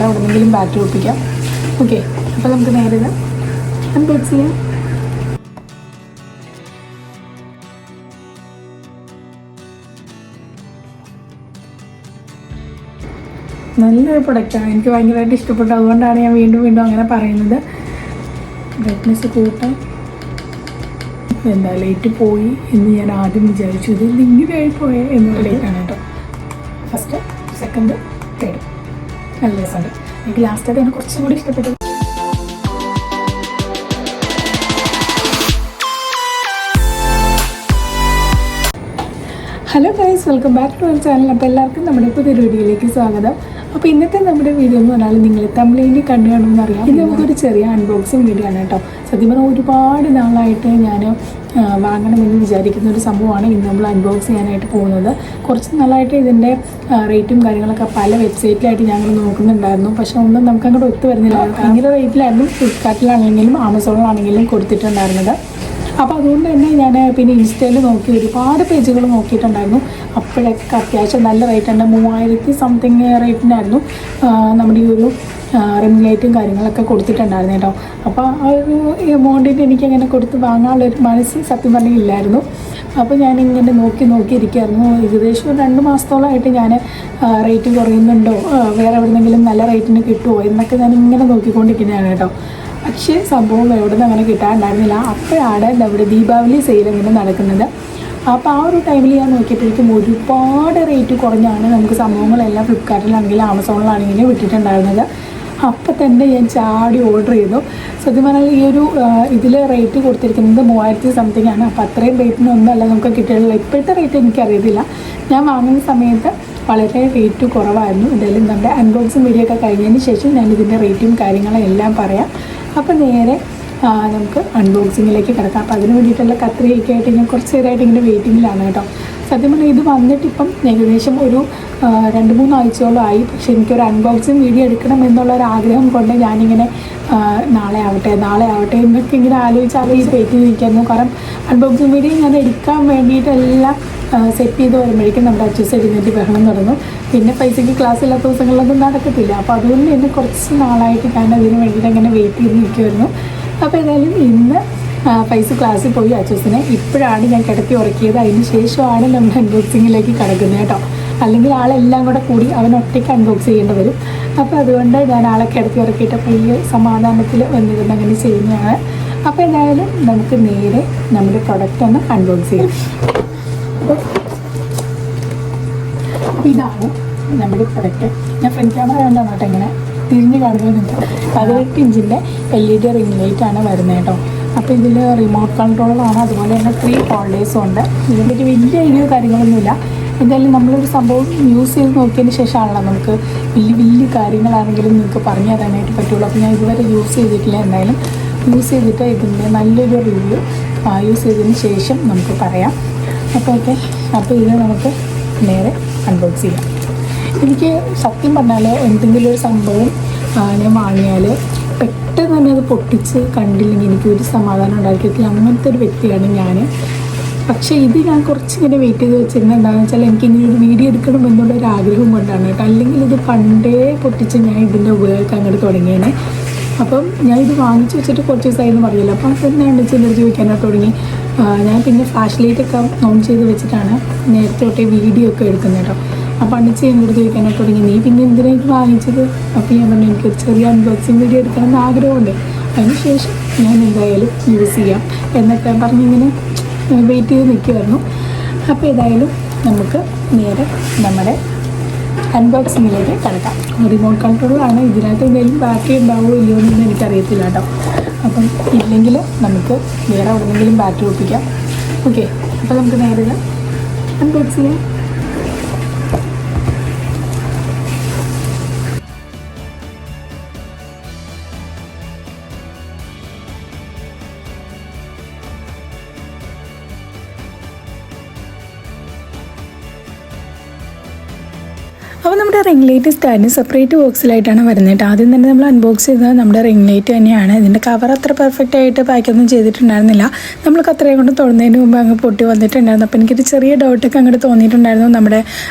വേറെ എവിടെയെങ്കിലും battery ഒപ്പിക്കാം. Okay, അപ്പോൾ നമുക്ക് നേരെ അൺബോക്സ് ചെയ്യാം. നല്ലൊരു പ്രൊഡക്റ്റാണ്, എനിക്ക് ഭയങ്കരമായിട്ട് ഇഷ്ടപ്പെട്ടു. അതുകൊണ്ടാണ് ഞാൻ വീണ്ടും വീണ്ടും അങ്ങനെ പറയുന്നത്. ബ്രൈറ്റ്നെസ് കൂട്ടാൻ എന്താ ലൈറ്റ് പോയി എന്ന് ഞാൻ ആദ്യം വിചാരിച്ചു. ഇത് ഇങ്ങനെയായി പോയേ എന്നുള്ള ലൈറ്റാണ് കേട്ടോ. ഫസ്റ്റ്, സെക്കൻഡ്, തേർഡ് നല്ല രസമുണ്ട്. എനിക്ക് ലാസ്റ്റത്തെ എനിക്ക് കുറച്ചും കൂടി ഇഷ്ടപ്പെട്ടു. Hello guys, welcome back to our channel. അപ്പോൾ എല്ലാവർക്കും നമ്മുടെ പുതിയൊരു വീഡിയോയിലേക്ക് സ്വാഗതം. അപ്പോൾ ഇന്നത്തെ നമ്മുടെ വീഡിയോ എന്ന് പറഞ്ഞാൽ നിങ്ങൾ തമിഴിൽ കണ്ടു കാണുമെന്ന് അറിയാം. ഇത് നമുക്കൊരു ചെറിയ അൺബോക്സിങ് വീഡിയോ ആണ് കേട്ടോ. സത്യം പറഞ്ഞാൽ ഒരുപാട് നാളായിട്ട് ഞാൻ വാങ്ങണമെന്ന് വിചാരിക്കുന്ന ഒരു സംഭവമാണ് ഇന്ന് നമ്മൾ അൺബോക്സ് ചെയ്യാനായിട്ട് പോകുന്നത്. കുറച്ച് നാളായിട്ട് ഇതിൻ്റെ റേറ്റും കാര്യങ്ങളൊക്കെ പല വെബ്സൈറ്റിലായിട്ട് ഞങ്ങൾ നോക്കുന്നുണ്ടായിരുന്നു. പക്ഷേ ഒന്നും നമുക്ക് അങ്ങോട്ട് ഒത്തു വരുന്നില്ല. ഭയങ്കര റേറ്റിലായിരുന്നു ഫ്ലിപ്കാർട്ടിലാണെങ്കിലും ആമസോണിലാണെങ്കിലും കൊടുത്തിട്ടുണ്ടായിരുന്നത്. അപ്പോൾ അതുകൊണ്ട് തന്നെ ഞാൻ പിന്നെ ഇൻസ്റ്റയിൽ നോക്കി ഒരുപാട് പേജുകൾ നോക്കിയിട്ടുണ്ടായിരുന്നു. അപ്പോഴൊക്കെ അത്യാവശ്യം നല്ല റേറ്റ് ഉണ്ട്. 3000 സംതിങ് റേറ്റിനായിരുന്നു നമ്മുടെ ഈ ഒരു റിംഗ് ലൈറ്റും കാര്യങ്ങളൊക്കെ കൊടുത്തിട്ടുണ്ടായിരുന്നു കേട്ടോ. അപ്പോൾ ആ ഒരു എമൗണ്ടിന് എനിക്കങ്ങനെ കൊടുത്ത് വാങ്ങാനുള്ളൊരു മനസ്സ് സത്യം പറഞ്ഞാൽ ഇല്ലായിരുന്നു. അപ്പോൾ ഞാനിങ്ങനെ നോക്കിയിരിക്കുമായിരുന്നു. ഏകദേശം 2 മാസത്തോളമായിട്ട് ഞാൻ റേറ്റ് കുറയുന്നുണ്ടോ, വേറെ എവിടെയെങ്കിലും നല്ല റേറ്റിന് കിട്ടുമോ എന്നൊക്കെ ഞാനിങ്ങനെ നോക്കിക്കൊണ്ടിരിക്കുന്നതാണ് കേട്ടോ. പക്ഷേ സംഭവം എവിടെ നിന്ന് അങ്ങനെ കിട്ടാനുണ്ടായിരുന്നില്ല. അപ്പോഴാണ് നമ്മുടെ ദീപാവലി സെയിൽ ഇങ്ങനെ നടക്കുന്നത്. അപ്പോൾ ആ ഒരു ടൈമിൽ ഞാൻ നോക്കിയപ്പോഴേക്കും ഒരുപാട് റേറ്റ് കുറഞ്ഞാണ് നമുക്ക് സംഭവങ്ങളെല്ലാം ഫ്ലിപ്കാർട്ടിലാണെങ്കിലും ആമസോണിലാണെങ്കിലും വിട്ടിട്ടുണ്ടായിരുന്നത്. അപ്പോൾ തന്നെ ഞാൻ ചാടി ഓർഡർ ചെയ്തു. സത്യം പറഞ്ഞാൽ ഈ ഒരു ഇതിൽ റേറ്റ് കൊടുത്തിരിക്കുന്നത് 3000 സംതിങ് ആണ്. അപ്പോൾ അത്രയും റേറ്റിനൊന്നുമല്ല നമുക്ക് കിട്ടിയിട്ടുള്ളത്. ഇപ്പോഴത്തെ റേറ്റ് എനിക്കറിയത്തില്ല. ഞാൻ വാങ്ങുന്ന സമയത്ത് വളരെ റേറ്റ് കുറവായിരുന്നു. എന്തായാലും നമ്മുടെ അൺബോക്സിങ് വീഡിയോ ഒക്കെ കഴിഞ്ഞതിന് ശേഷം ഞാൻ ഇതിൻ്റെ റേറ്റും കാര്യങ്ങളും എല്ലാം പറയാം. അപ്പോൾ നേരെ നമുക്ക് അൺബോക്സിങ്ങിലേക്ക് കിടക്കാം. അപ്പോൾ അതിന് വേണ്ടിയിട്ടുള്ള കത്രികയൊക്കെ ആയിട്ട് ഞാൻ കുറച്ച് നേരമായിട്ട് ഇങ്ങനെ വെയിറ്റിങ്ങിലാണ് കേട്ടോ. സത്യം പറഞ്ഞാൽ ഇത് വന്നിട്ടിപ്പം ഏകദേശം ഒരു 2-3 ആഴ്ചയോളം ആയി. പക്ഷേ എനിക്കൊരു അൺബോക്സിങ് വീഡിയോ എടുക്കണം എന്നുള്ളൊരാഗ്രഹം കൊണ്ട് ഞാനിങ്ങനെ നാളെ ആവട്ടെ എന്നൊക്കെ ഇങ്ങനെ ആലോചിച്ച് വെയിറ്റ് ചെയ്തിരിക്കുന്നു. കാരണം അൺബോക്സിങ് വീഡിയോ ഞാൻ എടുക്കാൻ വേണ്ടിയിട്ടെല്ലാം സെറ്റ് ചെയ്ത് വരുമ്പോഴേക്കും നമ്മുടെ അച്ചൂസ് എഴുന്നേറ്റ് ബഹളം തുടങ്ങും. പിന്നെ പൈസയ്ക്ക് ക്ലാസ് ഇല്ലാത്ത ദിവസങ്ങളിലൊന്നും നടക്കത്തില്ല. അപ്പോൾ അതുകൊണ്ട് തന്നെ കുറച്ച് നാളായിട്ട് ഞാൻ അതിന് വേണ്ടിയിട്ട് അങ്ങനെ വെയിറ്റ് ചെയ്ത് നിൽക്കുമായിരുന്നു. അപ്പോൾ ഏതായാലും ഇന്ന് പൈസ ക്ലാസ്സിൽ പോയി അച്ചൂസിനെ ഇപ്പോഴാണ് ഞാൻ കിടത്തി ഉറക്കിയത്. അതിന് ശേഷമാണ് നമ്മുടെ അൺബോക്സിങ്ങിലേക്ക് കിടക്കുന്നത് കേട്ടോ. അല്ലെങ്കിൽ ആളെല്ലാം കൂടി അവൻ ഒറ്റയ്ക്ക് അൺബോക്സ് ചെയ്യേണ്ടി വരും. അപ്പോൾ അതുകൊണ്ട് ഞാൻ ആളെ കിടത്തി ഉറക്കിയിട്ട് വലിയ സമാധാനത്തിൽ വന്നിരുന്ന് അങ്ങനെ ചെയ്യുന്നതാണ്. അപ്പോൾ ഏതായാലും നമുക്ക് നേരെ നമ്മുടെ പ്രൊഡക്റ്റ് ഒന്ന് അൺബോക്സ് ചെയ്യാം. അപ്പോൾ ഇതാണ് നമ്മുടെ പ്രൊഡക്റ്റ്. ഞാൻ ഫ്രണ്ട് ക്യാമറ കണ്ടാണ് കേട്ടോ ഇങ്ങനെ തിരിഞ്ഞ് കാണുന്നത്. 18 ഇഞ്ചിൻ്റെ LED റിംഗ് ലൈറ്റാണ് വരുന്നത് കേട്ടോ. അപ്പോൾ ഇതിൽ റിമോട്ട് കൺട്രോളാണ്, അതുപോലെ തന്നെ 3 ഹോൾഡേഴ്സും ഉണ്ട്. ഇതിൻ്റെ ഒരു വലിയ ഐഡിയോ കാര്യങ്ങളൊന്നുമില്ല. എന്തായാലും നമ്മളൊരു സംഭവം യൂസ് ചെയ്ത് നോക്കിയതിന് ശേഷമാണല്ലോ നമുക്ക് വലിയ കാര്യങ്ങളാണെങ്കിലും നിങ്ങൾക്ക് പറഞ്ഞു തരാനായിട്ട് പറ്റുള്ളൂ. അപ്പോൾ ഞാൻ ഇതുവരെ യൂസ് ചെയ്തിട്ടില്ല. എന്തായാലും യൂസ് ചെയ്തിട്ട് ഇതിൻ്റെ നല്ലൊരു റിവ്യൂ യൂസ് ചെയ്തതിന് ശേഷം നമുക്ക് പറയാം. അപ്പോൾ ഇത് നമുക്ക് നേരെ അൺബോക്സ് ചെയ്യാം. എനിക്ക് സത്യം പറഞ്ഞാൽ എന്തെങ്കിലും ഒരു സംഭവം ഞാൻ വാങ്ങിയാൽ പെട്ടെന്ന് തന്നെ അത് പൊട്ടിച്ച് കണ്ടില്ലെങ്കിൽ എനിക്കൊരു സമാധാനം ഉണ്ടാക്കിയിട്ടില്ല. അങ്ങനത്തെ ഒരു വ്യക്തിയാണ് ഞാൻ. പക്ഷേ ഇത് ഞാൻ കുറച്ചിങ്ങനെ വെയിറ്റ് ചെയ്ത് വെച്ചിരുന്നത് എന്താണെന്ന് വെച്ചാൽ എനിക്കിങ്ങനെ ഒരു വീഡിയോ എടുക്കണം എന്നുള്ളൊരു ആഗ്രഹം കൊണ്ടാണ് കേട്ടോ. അല്ലെങ്കിൽ ഇത് പണ്ടേ പൊട്ടിച്ച് ഞാൻ ഇതിൻ്റെ ഉപയോഗം അങ്ങോട്ട് തുടങ്ങിയേനെ. അപ്പം ഞാൻ ഇത് വാങ്ങിച്ച് വെച്ചിട്ട് കുറച്ച് ദിവസമായിരുന്നു പറയില്ല. അപ്പം അത് തന്നെയാണ് ചിലർ ചോദിക്കാനായിട്ട് തുടങ്ങി. ഞാൻ പിന്നെ ഫ്ലാഷ് ലൈറ്റൊക്കെ ഓൺ ചെയ്ത് വെച്ചിട്ടാണ് നേരത്തെ തൊട്ടേ വീഡിയോ ഒക്കെ എടുക്കുന്നത് കേട്ടോ. അപ്പോൾ അണ്ണിച്ച് എന്നോട് ചോദിക്കാനായിട്ട് തുടങ്ങി, നീ പിന്നെ എന്തിനായിട്ട് വാങ്ങിച്ചത്? അപ്പോൾ ഞാൻ പറഞ്ഞു എനിക്കൊരു ചെറിയ അൺബോക്സിങ് വീഡിയോ എടുക്കണമെന്ന് ആഗ്രഹമുണ്ട്. അതിന് ശേഷം ഞാൻ എന്തായാലും യൂസ് ചെയ്യാം എന്നൊക്കെ പറഞ്ഞിങ്ങനെ വെയിറ്റ് ചെയ്ത് നിൽക്കുമായിരുന്നു. അപ്പോൾ ഏതായാലും നമുക്ക് നേരെ നമ്മുടെ അൺബോക്സിങ്ങിലേക്ക് കിടക്കാം. റിമോട്ട് കൺട്രോളാണ്. ഇതിനകത്ത് എന്തെങ്കിലും ബാറ്ററി ഉണ്ടാവുമോ ഇല്ലയോ എന്നൊന്നും എനിക്കറിയത്തില്ല കേട്ടോ. അപ്പം ഇല്ലെങ്കിൽ നമുക്ക് വേറെ എവിടെയെങ്കിലും ബാറ്ററി ഒപ്പിക്കാം. ഓക്കെ, അപ്പോൾ നമുക്ക് നേരെ അൺബോക്സ് ചെയ്യാം. അപ്പോൾ നമ്മുടെ റിംഗ് ലൈറ്റ് സ്റ്റാൻഡ് സെപ്പറേറ്റ് ബോക്സിലായിട്ടാണ് വരുന്നത്. ആദ്യം തന്നെ നമ്മൾ അൺബോക്സ് ചെയ്തത് നമ്മുടെ റിംഗ് ലൈറ്റ് തന്നെയാണ്. ഇതിൻ്റെ കവർ അത്ര പെർഫെക്റ്റ് ആയിട്ട് പാക്കൊന്നും ചെയ്തിട്ടുണ്ടായിരുന്നില്ല. നമ്മൾക്ക് അത്രയും കൊണ്ട് തൊടുന്നതിന് മുമ്പ് അങ്ങ് പൊട്ടി വന്നിട്ടുണ്ടായിരുന്നു. അപ്പോൾ എനിക്കൊരു ചെറിയ ഡൗട്ടൊക്കെ അങ്ങോട്ട് തോന്നിയിട്ടുണ്ടായിരുന്നു, നമ്മുടെ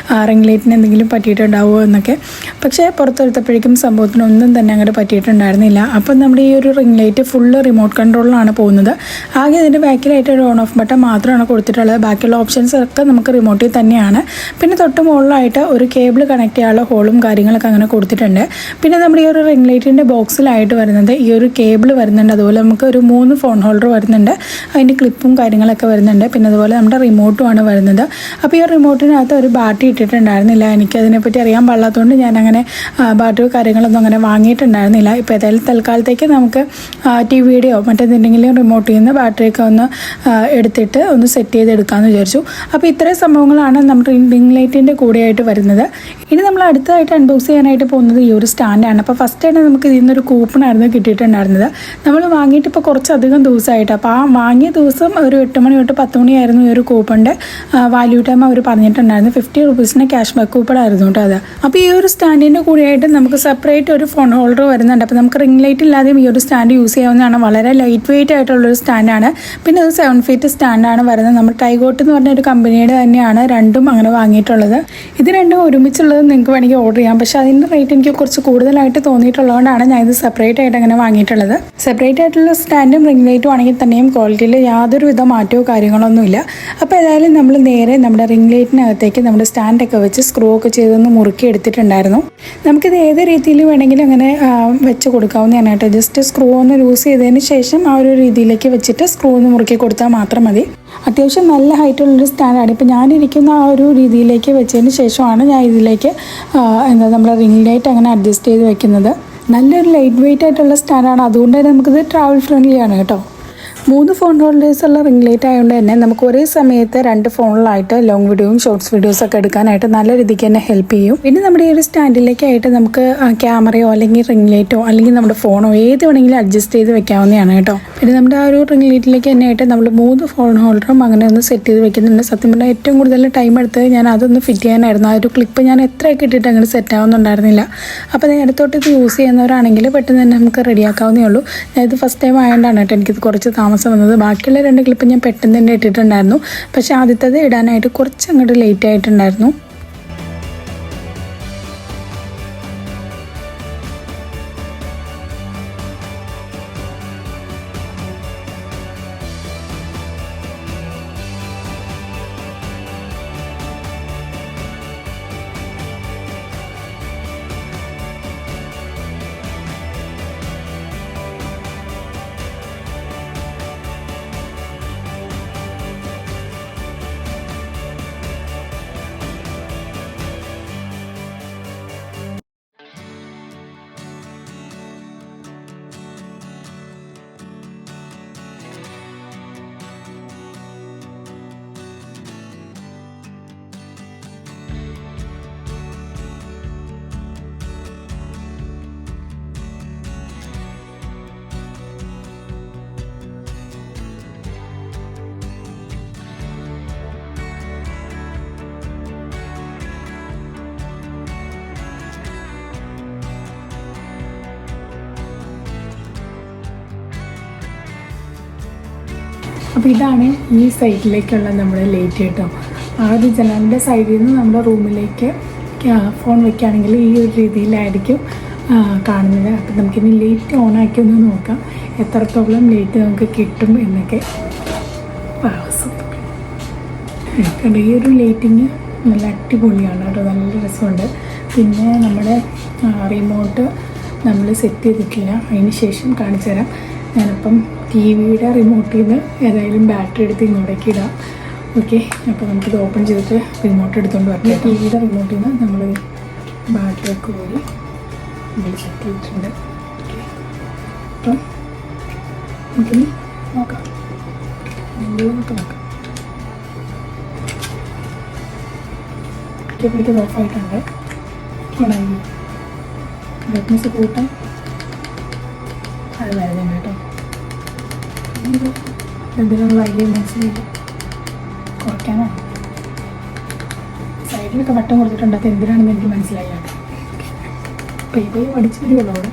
റിംഗ് ലൈറ്റിന് എന്തെങ്കിലും പറ്റിയിട്ടുണ്ടാവുമോ എന്നൊക്കെ. പക്ഷേ പുറത്തെടുത്തപ്പോഴേക്കും സംഭവത്തിനൊന്നും തന്നെ അങ്ങോട്ട് പറ്റിയിട്ടുണ്ടായിരുന്നില്ല. അപ്പം നമ്മുടെ ഈ ഒരു റിംഗ് ലൈറ്റ് ഫുള്ള് റിമോട്ട് കൺട്രോളിലാണ് പോകുന്നത്. ആകെ ഇതിൻ്റെ ബാക്കിലായിട്ട് ഒരു ഓൺ ഓഫ് ബട്ടൺ മാത്രമാണ് കൊടുത്തിട്ടുള്ളത്. ബാക്കിയുള്ള ഓപ്ഷൻസ് ഒക്കെ നമുക്ക് റിമോട്ടിൽ തന്നെയാണ്. പിന്നെ തൊട്ട് മുകളിലായിട്ട് ഒരു കേബിൾ കണക്ട് ചെയ്യാനുള്ള ഹോളും കാര്യങ്ങളൊക്കെ അങ്ങനെ കൊടുത്തിട്ടുണ്ട്. പിന്നെ നമ്മുടെ ഈ ഒരു റിംഗ് ലൈറ്റിൻ്റെ ബോക്സിലായിട്ട് വരുന്നത് ഈ ഒരു കേബിൾ വരുന്നുണ്ട്. അതുപോലെ നമുക്ക് ഒരു 3 ഫോൺ ഹോൾഡർ വരുന്നുണ്ട്. അതിൻ്റെ ക്ലിപ്പും കാര്യങ്ങളൊക്കെ വരുന്നുണ്ട്. പിന്നെ അതുപോലെ നമ്മുടെ റിമോട്ടുമാണ് വരുന്നത്. അപ്പോൾ ഈ ഒരു റിമോട്ടിനകത്ത് ഒരു ബാറ്ററി ഇട്ടിട്ടുണ്ടായിരുന്നില്ല. എനിക്കതിനെപ്പറ്റി അറിയാൻ പാടില്ലാത്തതുകൊണ്ട് ഞാനങ്ങനെ ബാറ്ററി കാര്യങ്ങളൊന്നും അങ്ങനെ വാങ്ങിയിട്ടുണ്ടായിരുന്നില്ല. ഇപ്പോൾ ഏതായാലും തൽക്കാലത്തേക്ക് നമുക്ക് ടിവിയുടെയോ മറ്റെന്തെങ്കിലും റിമോട്ടിൽ നിന്ന് ബാറ്ററിയൊക്കെ ഒന്ന് എടുത്തിട്ട് ഒന്ന് സെറ്റ് ചെയ്തെടുക്കാമെന്ന് വിചാരിച്ചു. അപ്പോൾ ഇത്രയും സംഭവങ്ങളാണ് നമ്മുടെ റിംഗ് ലൈറ്റിൻ്റെ കൂടെയായിട്ട് വരുന്നത്. ഇനി നമ്മൾ അടുത്തതായിട്ട് അൺബോക്സ് ചെയ്യാനായിട്ട് പോകുന്നത് ഈ ഒരു സ്റ്റാൻഡാണ്. അപ്പോൾ ഫസ്റ്റ് ആയിട്ട് നമുക്ക് ഇതിൽ നിന്നൊരു കൂപ്പണായിരുന്നു കിട്ടിയിട്ടുണ്ടായിരുന്നത്. നമ്മൾ വാങ്ങിയിട്ട് ഇപ്പോൾ കുറച്ചധികം ദിവസമായിട്ട്. അപ്പോൾ ആ വാങ്ങിയ ദിവസം ഒരു 8 മണി തൊട്ട് 10 മണിയായിരുന്നു ഈ ഒരു കൂപ്പണിൻ്റെ വാല്യൂ ടൈം അവർ പറഞ്ഞിട്ടുണ്ടായിരുന്നു. 50 റുപ്പീസിന് ക്യാഷ് ബാക്ക് കൂപ്പൺ ആയിരുന്നു കേട്ടോ അത്. അപ്പോൾ ഈ ഒരു സ്റ്റാൻഡിൻ്റെ കൂടെയായിട്ട് നമുക്ക് സെപ്പറേറ്റ് ഒരു ഫോൺ ഹോൾഡർ വരുന്നുണ്ട്. അപ്പോൾ നമുക്ക് റിംഗ് ലൈറ്റ് ഇല്ലാതെയും ഈ ഒരു സ്റ്റാൻഡ് യൂസ് ചെയ്യാവുന്നതാണ്. വളരെ ലൈറ്റ് വെയിറ്റ് ആയിട്ടുള്ളൊരു സ്റ്റാൻഡാണ്. പിന്നെ അത് 7 ഫീറ്റ് സ്റ്റാൻഡാണ് വരുന്നത്. നമ്മൾ ടൈഗോട്ട് എന്ന് പറഞ്ഞ ഒരു കമ്പനിയുടെ തന്നെയാണ് രണ്ടും അങ്ങനെ വാങ്ങിയിട്ടുള്ളത്. ഇത് രണ്ടും ഒരുമിച്ചുള്ളത് നിങ്ങൾക്ക് വേണമെങ്കിൽ ഓർഡർ ചെയ്യാം. പക്ഷേ അതിൻ്റെ റേറ്റ് എനിക്ക് കുറച്ച് കൂടുതലായിട്ട് തോന്നിയിട്ടുള്ളതുകൊണ്ടാണ് ഞാൻ ഇത് സെപ്പറേറ്റ് ആയിട്ട് അങ്ങനെ വാങ്ങിയിട്ടുള്ളത്. സെപ്പറേറ്റ് ആയിട്ടുള്ള സ്റ്റാൻഡും റിംഗ് ലൈറ്റും ആണെങ്കിൽ തന്നെയും ക്വാളിറ്റിയിൽ യാതൊരുവിധ മാറ്റമോ കാര്യങ്ങളൊന്നുമില്ല. അപ്പോൾ ഏതായാലും നമ്മൾ നേരെ നമ്മുടെ റിംഗ് ലൈറ്റിനകത്തേക്ക് നമ്മുടെ സ്റ്റാൻഡൊക്കെ വെച്ച് സ്ക്രൂ ഒക്കെ ചെയ്തൊന്ന് മുറുക്കി എടുത്തിട്ടുണ്ടായിരുന്നു. നമുക്കിത് ഏത് രീതിയിൽ വേണമെങ്കിലും അങ്ങനെ വെച്ച് കൊടുക്കാവുന്നതാണ് കേട്ടോ. ജസ്റ്റ് സ്ക്രൂ ഒന്ന് ലൂസ് ചെയ്തതിന് ശേഷം ആ ഒരു രീതിയിലേക്ക് വെച്ചിട്ട് സ്ക്രൂ ഒന്ന് മുറുക്കി കൊടുത്താൽ മാത്രം മതി. അത്യാവശ്യം നല്ല ഹൈറ്റുള്ളൊരു സ്റ്റാൻഡാണ്. ഇപ്പോൾ ഞാനിരിക്കുന്ന ആ ഒരു രീതിയിലേക്ക് വെച്ചതിന് ശേഷമാണ് ഞാൻ ഇതിലേക്ക് നമ്മുടെ റിംഗ് ലൈറ്റ് അങ്ങനെ അഡ്ജസ്റ്റ് ചെയ്ത് വെക്കുന്നത്. നല്ലൊരു ലൈറ്റ് വെയിറ്റ് ആയിട്ടുള്ള സ്റ്റാൻഡാണ്. അതുകൊണ്ട് തന്നെ നമുക്കിത് ട്രാവൽ ഫ്രണ്ട്ലി ആണ് കേട്ടോ. 3 ഫോൺ ഹോൾഡേഴ്സുള്ള റിംഗ് ലൈറ്റ് ആയതുകൊണ്ട് തന്നെ നമുക്ക് ഒരേ സമയത്ത് 2 ഫോണിലായിട്ട് ലോങ് വീഡിയോയും ഷോർട്സ് വീഡിയോസൊക്കെ എടുക്കാനായിട്ട് നല്ല രീതിക്ക് തന്നെ ഹെൽപ്പ് ചെയ്യും. പിന്നെ നമ്മുടെ ഈ ഒരു സ്റ്റാൻഡിലേക്കായിട്ട് നമുക്ക് ക്യാമറയോ അല്ലെങ്കിൽ റിംഗ് ലൈറ്റോ അല്ലെങ്കിൽ നമ്മുടെ ഫോണോ ഏത് വേണമെങ്കിലും അഡ്ജസ്റ്റ് ചെയ്ത് വെക്കാവുന്നതാണ് കേട്ടോ. പിന്നെ നമ്മുടെ ആ ഒരു റിംഗ് ലൈറ്റിലേക്ക് തന്നെ ആയിട്ട് നമ്മൾ 3 ഫോൺ ഹോൾഡറും അങ്ങനെ ഒന്ന് സെറ്റ് ചെയ്ത് വെക്കുന്നുണ്ട്. സത്യം പറഞ്ഞാൽ ഏറ്റവും കൂടുതൽ ടൈം എടുത്തത് ഞാൻ അതൊന്ന് ഫിറ്റ് ചെയ്യാനായിരുന്നു. ആ ഒരു ക്ലിപ്പ് ഞാൻ എത്രയൊക്കെ ഇട്ടിട്ട് അങ്ങനെ സെറ്റ് ആവുന്നുണ്ടായിരുന്നില്ല. അപ്പോൾ നേരത്തോട്ട് ഇത് യൂസ് ചെയ്യുന്നവരാണെങ്കിൽ പെട്ടെന്ന് തന്നെ നമുക്ക് റെഡിയാക്കാവുന്നേ ഉള്ളൂ. ഞാനിത് ഫസ്റ്റ് ടൈം ആയതുകൊണ്ടാണ് കേട്ടോ എനിക്കിത് കുറച്ച് താമസം വന്നത്. ബാക്കിയുള്ള 2 ക്ലിപ്പ് ഞാൻ പെട്ടെന്ന് തന്നെ ഇട്ടിട്ടുണ്ടായിരുന്നു. പക്ഷേ ആദ്യത്തേത് ഇടാനായിട്ട് കുറച്ച് അങ്ങോട്ട് ലേറ്റ് ആയിട്ടുണ്ടായിരുന്നു. അപ്പോൾ ഇതാണ് ഈ സൈഡിലേക്കുള്ള നമ്മുടെ ലൈറ്റ് കേട്ടോ. ആദ്യം ജനലിൻ്റെ സൈഡിൽ നിന്ന് നമ്മുടെ റൂമിലേക്ക് ഫോൺ വയ്ക്കുകയാണെങ്കിൽ ഈ ഒരു രീതിയിലായിരിക്കും കാണുന്നത്. അപ്പോൾ നമുക്കിനി ലൈറ്റ് ഓണാക്കി ഒന്ന് നോക്കാം എത്രത്തോളം ലൈറ്റ് നമുക്ക് കിട്ടും എന്നൊക്കെ. സൂപ്പർ. ഈ ഒരു ലൈറ്റിങ് നല്ല അടിപൊളിയാണ് കേട്ടോ, നല്ല രസമുണ്ട്. പിന്നെ നമ്മുടെ റിമോട്ട് നമ്മൾ സെറ്റ് ചെയ്തിട്ടില്ല, അതിന് ശേഷം കാണിച്ചു തരാം. ഞാനിപ്പം ടിവിയുടെ റിമോട്ടിൽ നിന്ന് ഏതായാലും ബാറ്ററി എടുത്ത് ഇങ്ങോട്ടേക്ക് ഇടാം. ഓക്കെ, അപ്പോൾ നമുക്കിത് ഓപ്പൺ ചെയ്തിട്ട് റിമോട്ട് എടുത്തുകൊണ്ട് വരട്ടെ. ടിവിയുടെ റിമോട്ടിൽ നിന്ന് നമ്മൾ ബാറ്ററിയൊക്കെ പോയി നമ്മൾ സെറ്റ് ചെയ്തിട്ടുണ്ട്. ഓക്കെ, അപ്പം നമുക്കിനി നോക്കാം, നമുക്ക് നോക്കാം. ഇപ്പോഴേക്ക് ഓഫായിട്ടുണ്ട്. ഓണായി ബ്രൈറ്റ്നസ് കൂട്ടാം, അത് വരുന്നുണ്ട് കേട്ടോ. എന്തിനുള്ള ഐഡിയ മനസ്സിലായില്ല, കുറയ്ക്കാനാണ്. സൈഡിലൊക്കെ വട്ടം കൊടുത്തിട്ടുണ്ട്, അത് എന്തിനാണെന്ന് എനിക്ക് മനസ്സിലായി കേട്ടോ. പയ്യെ പഠിച്ചു വരുമല്ലോ അവിടെ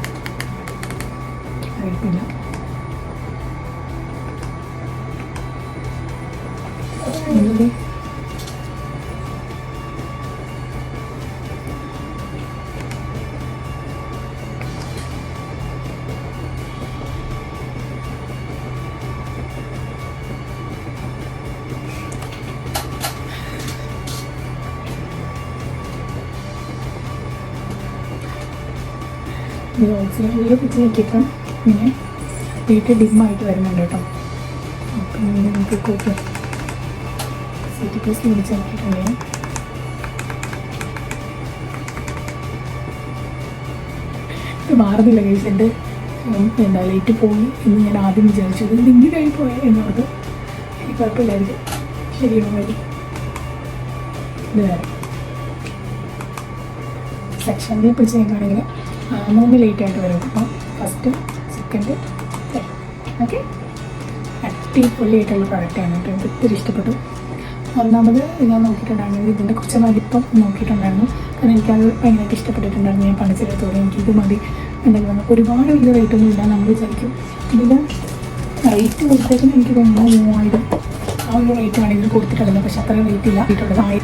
അറിയത്തില്ല. ഇത് ഓക്സിജനിൽ പിടിച്ച് നോക്കിയപ്പം ഇങ്ങനെ വീട്ടിൽ ഡിമ്മായിട്ട് വരുന്നുണ്ട് കേട്ടോ. അപ്പം ഇങ്ങനെ നമുക്ക് കൂട്ടും സിറ്റി പ്ലസ് പിടിച്ച് നോക്കിയിട്ടുണ്ടെങ്കിൽ ഇത് മാറുന്നില്ല കേസ്. എൻ്റെ എന്താ ലൈറ്റ് പോയി എന്ന് ഞാൻ ആദ്യം വിചാരിച്ചത് ലിങ്കിനായി പോയ എന്നോട് എനിക്ക് കുഴപ്പമില്ലായിരിക്കും, ശരിയാവും വരും. ഇത് വേറെ സെക്ഷനിൽ പിടിച്ച് നോക്കുകയാണെങ്കിൽ 3 ലേറ്റായിട്ട് വരും. അപ്പം ഫസ്റ്റ്, സെക്കൻഡ്, തേർഡ്. ഓക്കെ, അടിപൊളിയായിട്ടുള്ള പ്രൊഡക്റ്റാണ് കേട്ടോ. എനിക്ക് ഒത്തിരി ഇഷ്ടപ്പെട്ടു. ഒന്നാമത് ഞാൻ നോക്കിയിട്ടുണ്ടായിരുന്നു, ഇതിൻ്റെ കുറച്ച് വലിപ്പം നോക്കിയിട്ടുണ്ടായിരുന്നു. കാരണം എനിക്കത് ഭയങ്കരമായിട്ട് ഇഷ്ടപ്പെട്ടിട്ടുണ്ടായിരുന്നു. ഞാൻ പണിച്ചെടുത്തോടെ എനിക്കിത് മതി എന്തെങ്കിലും നമുക്ക് ഒരുപാട് വലിയ റേറ്റൊന്നും ഇല്ല. നമ്മൾ വിചാരിക്കും ഇതിൽ റേറ്റ് കൊടുത്തേക്കും എനിക്ക് തോന്നുന്നു 3000 ആ ഒരു റേറ്റാണ് ഇതിൽ കൊടുത്തിട്ടുള്ളത്. പക്ഷേ അത്ര റേറ്റ് ഇല്ല.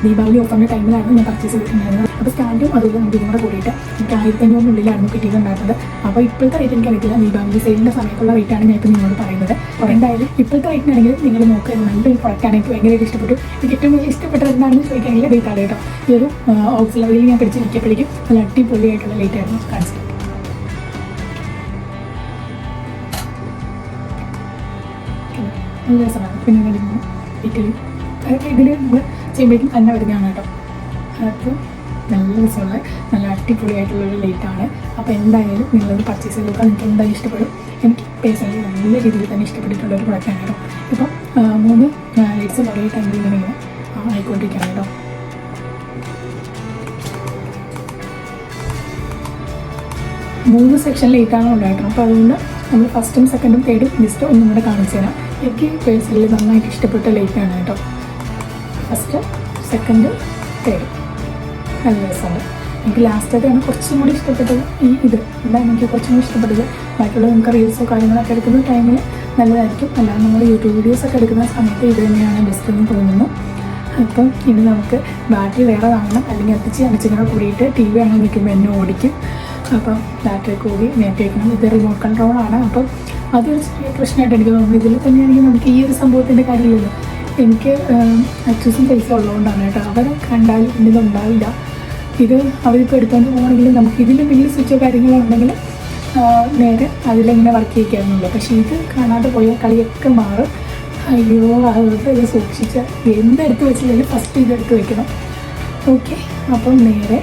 ദീപാവലി ഓഫറിൻ്റെ ടൈമിലാണ് ഞാൻ പർച്ചേസ് ചെയ്തിട്ടുണ്ടായിരുന്നത്. അപ്പോൾ സ്റ്റാൻഡും അതുപോലെ നമുക്ക് ഇതിനോട് കൂടിയിട്ട് എനിക്ക് 1500 കിട്ടിയിട്ടുണ്ടായിരുന്നത്. അപ്പോൾ ഇപ്പോഴത്തെ റേറ്റ് എനിക്ക് അറിയത്തില്ല. ദീപാവലി സെയിലിൻ്റെ സമയത്തുള്ള റേറ്റാണ് ഞാൻ ഇപ്പോൾ നിങ്ങളോട് പറയുന്നത്. അപ്പോൾ എന്തായാലും ഇപ്പോഴത്തെ റേറ്റിനാണെങ്കിൽ നിങ്ങൾ നോക്കുക, നല്ലൊരു പ്രൊഡക്റ്റാണ്. എനിക്ക് ഭയങ്കരമായിട്ട് ഇഷ്ടപ്പെട്ടു. എനിക്ക് ഏറ്റവും വലിയ ഇഷ്ടപ്പെട്ടത് എന്താണെന്ന് ചോദിക്കുകയാണെങ്കിൽ റേറ്റാണ് കേട്ടോ. ഈ ഒരു ഓക്സ് ലെവലിൽ ഞാൻ പിടിച്ച് നിൽക്കിയപ്പോഴേക്കും നല്ല അടിപൊളിയായിട്ടുള്ള റേറ്റായിരുന്നു കാണിച്ചത്. നല്ല രസമാണ്. പിന്നെ ഡീറ്റെയിൽ ഇതിൽ നമ്മൾ ചെയ്യുമ്പോഴേക്കും തന്നെ വരുന്നതാണ് കേട്ടോ. അപ്പോൾ നല്ല രസമുള്ള നല്ല അടിപൊളിയായിട്ടുള്ളൊരു ലൈറ്റാണ്. അപ്പോൾ എന്തായാലും നിങ്ങളത് പർച്ചേസ് ചെയ്ത് നോക്കാം. നിങ്ങൾക്ക് എന്തായാലും ഇഷ്ടപ്പെടും. എനിക്ക് പേഴ്സണലി നല്ല രീതിയിൽ തന്നെ ഇഷ്ടപ്പെട്ടിട്ടുള്ളൊരു പ്രൊഡക്റ്റാണ് കേട്ടോ. ഇപ്പം 3 ലൈറ്റ്സ് കുറേ ടൈമിൽ ഇങ്ങനെ ആയിക്കൊണ്ടിരിക്കുകയാണ് കേട്ടോ. മൂന്ന് സെക്ഷൻ ലൈറ്റാണ് ഉണ്ടായിട്ടുള്ളത്. അപ്പോൾ അതുകൊണ്ട് നമ്മൾ ഫസ്റ്റും സെക്കൻഡും തേർഡും ലിസ്റ്റ് ഒന്നും കൂടെ കാണിച്ചു തരാം. എനിക്ക് പേഴ്സണലി നന്നായിട്ട് ഇഷ്ടപ്പെട്ട ലൈറ്റാണ് കേട്ടോ. ഫസ്റ്റ്, സെക്കൻഡ്, തേർഡ് നല്ല രസമുണ്ട്. എനിക്ക് ലാസ്റ്റത്തെയാണ് കുറച്ചും കൂടി ഇഷ്ടപ്പെട്ടത്. ഇതാണ് എനിക്ക് കുറച്ചും കൂടി ഇഷ്ടപ്പെട്ടത്. ബാക്കിയുള്ള നമുക്ക് റീൽസോ കാര്യങ്ങളൊക്കെ എടുക്കുന്ന ടൈമിൽ നല്ലതായിരിക്കും. അല്ലാതെ നമ്മൾ യൂട്യൂബ് വീഡിയോസൊക്കെ എടുക്കുന്ന സമയത്ത് ഇത് തന്നെയാണ് ബെസ്റ്റ് എന്ന് തോന്നുന്നു. അപ്പം ഇനി നമുക്ക് ബാറ്ററി വേറെ വാങ്ങണം, അല്ലെങ്കിൽ അച്ഛനോട് കൂടിയിട്ട് TV ആണെങ്കിൽ നിൽക്കുമ്പോൾ എന്നെ ഓടിക്കും. അപ്പം ബാറ്ററി കൂടി നേരത്തെ വയ്ക്കണം. ഇത് റിമോട്ട് കൺട്രോളാണ്. അപ്പം അതൊരു ചെറിയ പ്രശ്നമായിട്ട് എനിക്ക് തോന്നുന്നു. ഇതിൽ തന്നെയാണെങ്കിൽ നമുക്ക് ഈ ഒരു സംഭവത്തിൻ്റെ കാര്യമില്ലല്ലോ. എനിക്ക് അച്ഛനും പൈസ ഉള്ളതുകൊണ്ടാണ് കേട്ടോ. അവരെ കണ്ടാൽ ഇതൊന്നുണ്ടാവില്ല. ഇത് അവരിപ്പോൾ എടുത്തുകൊണ്ട് പോകണമെങ്കിൽ നമുക്ക് ഇതിൽ എന്തെങ്കിലും സ്വിച്ചോ കാര്യങ്ങളോ ഉണ്ടെങ്കിൽ നേരെ അതിലെങ്ങനെ വർക്ക് ചെയ്യിക്കാറുള്ളൂ. പക്ഷേ ഇത് കാണാതെ പോയാൽ കളിയൊക്കെ മാറും. അയ്യോ, അത് സൂക്ഷിച്ച് എന്തെടുത്ത് വെച്ചില്ലെങ്കിൽ ഫസ്റ്റ് ഇതെടുത്ത് വെക്കണം. ഓക്കെ, അപ്പം നേരെ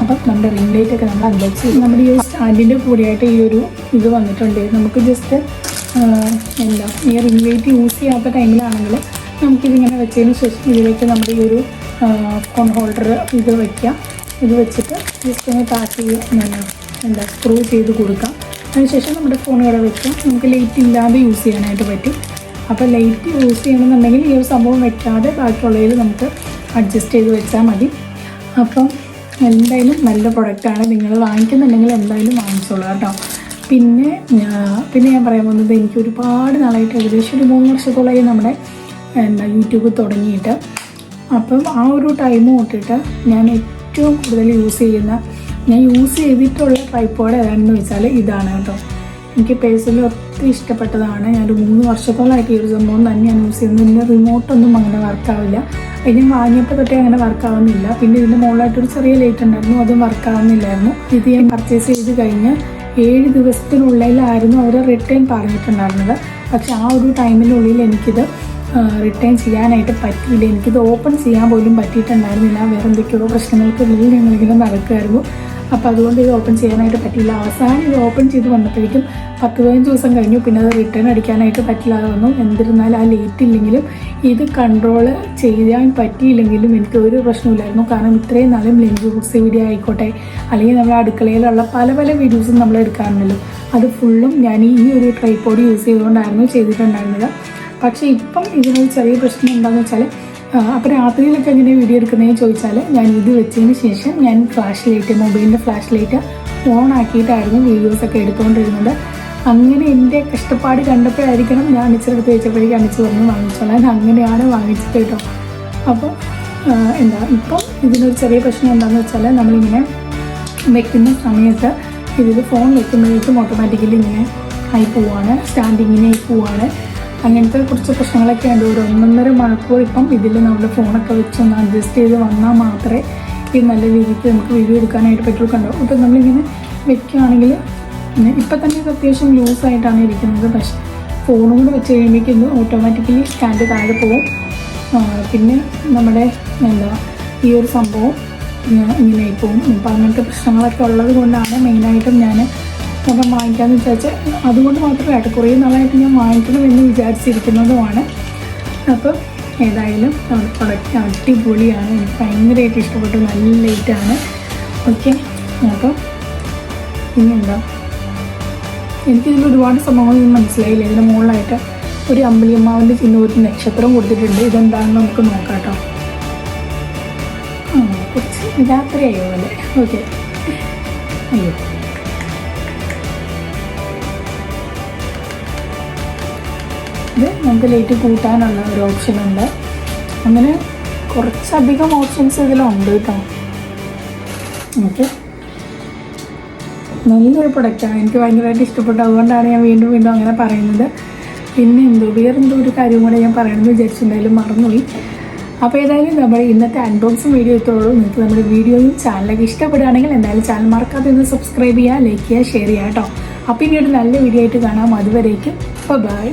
അപ്പം നമ്മുടെ റിംഗ് ലൈറ്റൊക്കെ നമ്മൾ അൺബോക്സ് ചെയ്യും. നമ്മുടെ ഈ സ്റ്റാൻഡിൻ്റെ കൂടെയായിട്ട് ഈ ഒരു ഇത് വന്നിട്ടുണ്ട്. നമുക്ക് ജസ്റ്റ് ഈ റിംഗ് ലൈറ്റ് യൂസ് ചെയ്യാത്ത ടൈമിലാണെങ്കിൽ നമുക്കിതിങ്ങനെ വെച്ചതിന് ശേഷം ഇതിലേക്ക് നമ്മുടെ ഈ ഒരു ഫോൺ ഹോൾഡർ ഇത് വയ്ക്കാം. ഇത് വെച്ചിട്ട് ജസ്റ്റ് ഒന്ന് പാക്ക് ചെയ്യുക, സ്ക്രൂ ചെയ്ത് കൊടുക്കാം. അതിനുശേഷം നമ്മുടെ ഫോണുകളെ വെക്കാം. നമുക്ക് ലൈറ്റ് ഇല്ലാതെ യൂസ് ചെയ്യാനായിട്ട് പറ്റും. അപ്പോൾ ലൈറ്റ് യൂസ് ചെയ്യണമെന്നുണ്ടെങ്കിൽ ഈ ഒരു സംഭവം വെക്കാതെ ബാക്കിയുള്ളതിൽ നമുക്ക് അഡ്ജസ്റ്റ് ചെയ്ത് വെച്ചാൽ മതി. അപ്പം എന്തായാലും നല്ല പ്രൊഡക്റ്റാണ്. നിങ്ങൾ വാങ്ങിക്കുന്നുണ്ടെങ്കിൽ എന്തായാലും വാങ്ങിച്ചോളൂ കേട്ടോ. പിന്നെ ഞാൻ പറയാൻ പോകുന്നത്, എനിക്ക് ഒരുപാട് നാളായിട്ട് ഏകദേശം ഒരു 3 വർഷത്തോളമായി നമ്മുടെ യൂട്യൂബ് തുടങ്ങിയിട്ട്. അപ്പം ആ ഒരു ടൈം തൊട്ടിട്ട് ഞാൻ ഏറ്റവും കൂടുതൽ ഞാൻ യൂസ് ചെയ്തിട്ടുള്ള ട്രൈപ്പോഡ് ഏതാണെന്ന് വെച്ചാൽ ഇതാണ് കേട്ടോ. എനിക്ക് പേഴ്സണലി ഒത്തിരി ഇഷ്ടപ്പെട്ടതാണ്. ഞാനൊരു 3 വർഷത്തോളമായിട്ട് ഈ ഒരു സംഭവം തന്നെയാണ് യൂസ് ചെയ്യുന്നത്. ഇതിൻ്റെ റിമോട്ടൊന്നും അങ്ങനെ വർക്കാവില്ല. അത് ഞാൻ വാങ്ങിയപ്പോൾ തൊട്ടേ അങ്ങനെ വർക്കാവുന്നില്ല. പിന്നെ ഇതിൻ്റെ മുകളിലായിട്ടൊരു ചെറിയ ലൈറ്റ് ഉണ്ടായിരുന്നു, അതും വർക്കാവുന്നില്ലായിരുന്നു. ഇത് ഞാൻ പർച്ചേസ് ചെയ്ത് കഴിഞ്ഞ് 7 ദിവസത്തിനുള്ളിലായിരുന്നു അവർ റിട്ടേൺ പറഞ്ഞിട്ടുണ്ടായിരുന്നത്. പക്ഷെ ആ ഒരു ടൈമിനുള്ളിൽ എനിക്കിത് റിട്ടേൺ ചെയ്യാനായിട്ട് പറ്റിയില്ല. എനിക്കിത് ഓപ്പൺ ചെയ്യാൻ പോലും പറ്റിയിട്ടുണ്ടായിരുന്നില്ല. വേറെ എന്തൊക്കെയോ പ്രശ്നങ്ങൾക്കുള്ളിൽ ഞങ്ങളിങ്ങനെ നടക്കുമായിരുന്നു. അപ്പോൾ അതുകൊണ്ട് ഇത് ഓപ്പൺ ചെയ്യാനായിട്ട് പറ്റിയില്ല. അവസാനം ഇത് ഓപ്പൺ ചെയ്ത് വന്നപ്പോഴേക്കും 10-15 ദിവസം കഴിഞ്ഞു. പിന്നെ അത് റിട്ടേൺ അടിക്കാനായിട്ട് പറ്റില്ലാതെ വന്നു. എന്നിരുന്നാൽ ആ ലേറ്റ് ഇല്ലെങ്കിലും ഇത് കൺട്രോൾ ചെയ്യാൻ പറ്റിയില്ലെങ്കിലും എനിക്ക് ഒരു പ്രശ്നമില്ലായിരുന്നു. കാരണം ഇത്രയും നാളും ലഞ്ച് ബോക്സ് വീഡിയോ ആയിക്കോട്ടെ, അല്ലെങ്കിൽ നമ്മുടെ അടുക്കളയിലുള്ള പല വീഡിയോസും നമ്മൾ എടുക്കാറുണ്ടല്ലോ, അത് ഫുള്ളും ഞാൻ ഈ ഒരു ട്രൈപോഡ് യൂസ് ചെയ്തുകൊണ്ടായിരുന്നു ചെയ്തിട്ടുണ്ടായിരുന്നത്. പക്ഷേ ഇപ്പം ഇതിനൊരു ചെറിയ പ്രശ്നം എന്താണെന്ന് വെച്ചാൽ അപ്പോൾ രാത്രിയിലൊക്കെ എങ്ങനെ വീഡിയോ എടുക്കുന്നതെന്ന് ചോദിച്ചാൽ ഞാൻ ഇത് വെച്ചതിന് ശേഷം ഞാൻ മൊബൈലിൻ്റെ ഫ്ലാഷ് ലൈറ്റ് ഓൺ ആക്കിയിട്ടായിരുന്നു വീഡിയോസൊക്കെ എടുത്തുകൊണ്ടിരുന്നത്. അങ്ങനെ എൻ്റെ കഷ്ടപ്പാട് കണ്ടപ്പോഴായിരിക്കണം ഞാൻ അണിച്ചെടുത്ത് വെച്ചപ്പോഴേക്കും അണിച്ച് പറഞ്ഞ് വാങ്ങിച്ചോളാം. അങ്ങനെയാണ് വാങ്ങിച്ചത് കേട്ടോ. അപ്പോൾ ഇപ്പം ഇതിനൊരു ചെറിയ പ്രശ്നം എന്താണെന്ന് വെച്ചാൽ നമ്മളിങ്ങനെ വെക്കുന്ന സമയത്ത് ഇതിൽ ഫോൺ വെക്കുമ്പോഴേക്കും ഓട്ടോമാറ്റിക്കലി ഇങ്ങനെ ആയി പോവാണ്, സ്റ്റാൻഡിങ്ങിനെ ആയി പോവാണ്. അങ്ങനത്തെ കുറച്ച് പ്രശ്നങ്ങളൊക്കെ ഉണ്ട്. ഒരു 1.5 മണിക്കൂർ ഇപ്പം ഇതിൽ നമ്മൾ ഫോണൊക്കെ വെച്ചൊന്ന് അഡ്ജസ്റ്റ് ചെയ്ത് വന്നാൽ മാത്രമേ ഇത് നല്ല രീതിക്ക് നമുക്ക് വീഡിയോ എടുക്കാനായിട്ട് പറ്റുള്ളൂ. കണ്ടോ, ഇപ്പം നമ്മളിങ്ങനെ വെക്കുകയാണെങ്കിൽ ഇപ്പം തന്നെ ഇത് അത്യാവശ്യം ലൂസായിട്ടാണ് ഇരിക്കുന്നത്. പക്ഷേ ഫോണും കൂടെ വെച്ച് കഴിയുമ്പോഴേക്കും ഓട്ടോമാറ്റിക്കലി സ്റ്റാൻഡ് താഴെ പോകും. പിന്നെ നമ്മുടെ ഈ ഒരു സംഭവം ഇങ്ങനെ പോകും. ഇപ്പം അങ്ങനത്തെ പ്രശ്നങ്ങളൊക്കെ ഉള്ളത് കൊണ്ടാണ് മെയിനായിട്ടും ഞാൻ വാങ്ങിക്കാമെന്ന് വിചാരിച്ചാൽ. അതുകൊണ്ട് മാത്രമായിട്ട് കുറേ നാളായിട്ട് ഞാൻ വാങ്ങിക്കണമെന്ന് വിചാരിച്ചിരിക്കുന്നതുമാണ്. അപ്പം ഏതായാലും പ്രൊഡക്റ്റ് അടിപൊളിയാണ്, എനിക്ക് ഭയങ്കരമായിട്ട് ഇഷ്ടപ്പെട്ടു, നല്ല ലൈറ്റാണ്. ഓക്കെ, അപ്പം ഇനി എനിക്കിതിൽ ഒരുപാട് സംഭവങ്ങളൊന്നും മനസ്സിലായില്ല. ഇതിന് മുകളിലായിട്ട് ഒരു അമ്പിളിയമ്മാവിൻ്റെ ചിഹ്നം, ഒരു നക്ഷത്രം കൊടുത്തിട്ടുണ്ട്. ഇതെന്താണെന്ന് നമുക്ക് നോക്കാം കേട്ടോ. കുറച്ച് രാത്രിയായോ അല്ലേ? ഓക്കെ, അയ്യോ, ഇത് നമുക്ക് ലൈറ്റ് കൂട്ടാനുള്ള ഒരു ഓപ്ഷനുണ്ട്. അങ്ങനെ കുറച്ചധികം ഓപ്ഷൻസ് ഇതിലുണ്ട് കേട്ടോ. ഓക്കെ, നല്ലൊരു പ്രൊഡക്റ്റാണ്, എനിക്ക് ഭയങ്കരമായിട്ട് ഇഷ്ടപ്പെട്ടു. അതുകൊണ്ടാണ് ഞാൻ വീണ്ടും വീണ്ടും അങ്ങനെ പറയുന്നത്. പിന്നെ വേറെന്തോ ഒരു കാര്യം കൂടെ ഞാൻ പറയണമെന്ന് വിചാരിച്ചിട്ടുണ്ടായാലും മറന്നുപോയി. അപ്പോൾ ഏതായാലും നമ്മുടെ ഇന്നത്തെ അൺബോക്സിങ് വീഡിയോ എത്തുള്ളൂ. നിങ്ങൾക്ക് നമ്മുടെ വീഡിയോയും ചാനലൊക്കെ ഇഷ്ടപ്പെടുകയാണെങ്കിൽ എന്തായാലും ചാനൽ മറക്കാതെ ഒന്ന് സബ്സ്ക്രൈബ് ചെയ്യുക, ലൈക്ക് ചെയ്യുക, ഷെയർ ചെയ്യുക കേട്ടോ. അപ്പോൾ ഇനി ഒരു നല്ല വീഡിയോ ആയിട്ട് കാണാം. അതുവരേക്കും ബൈ.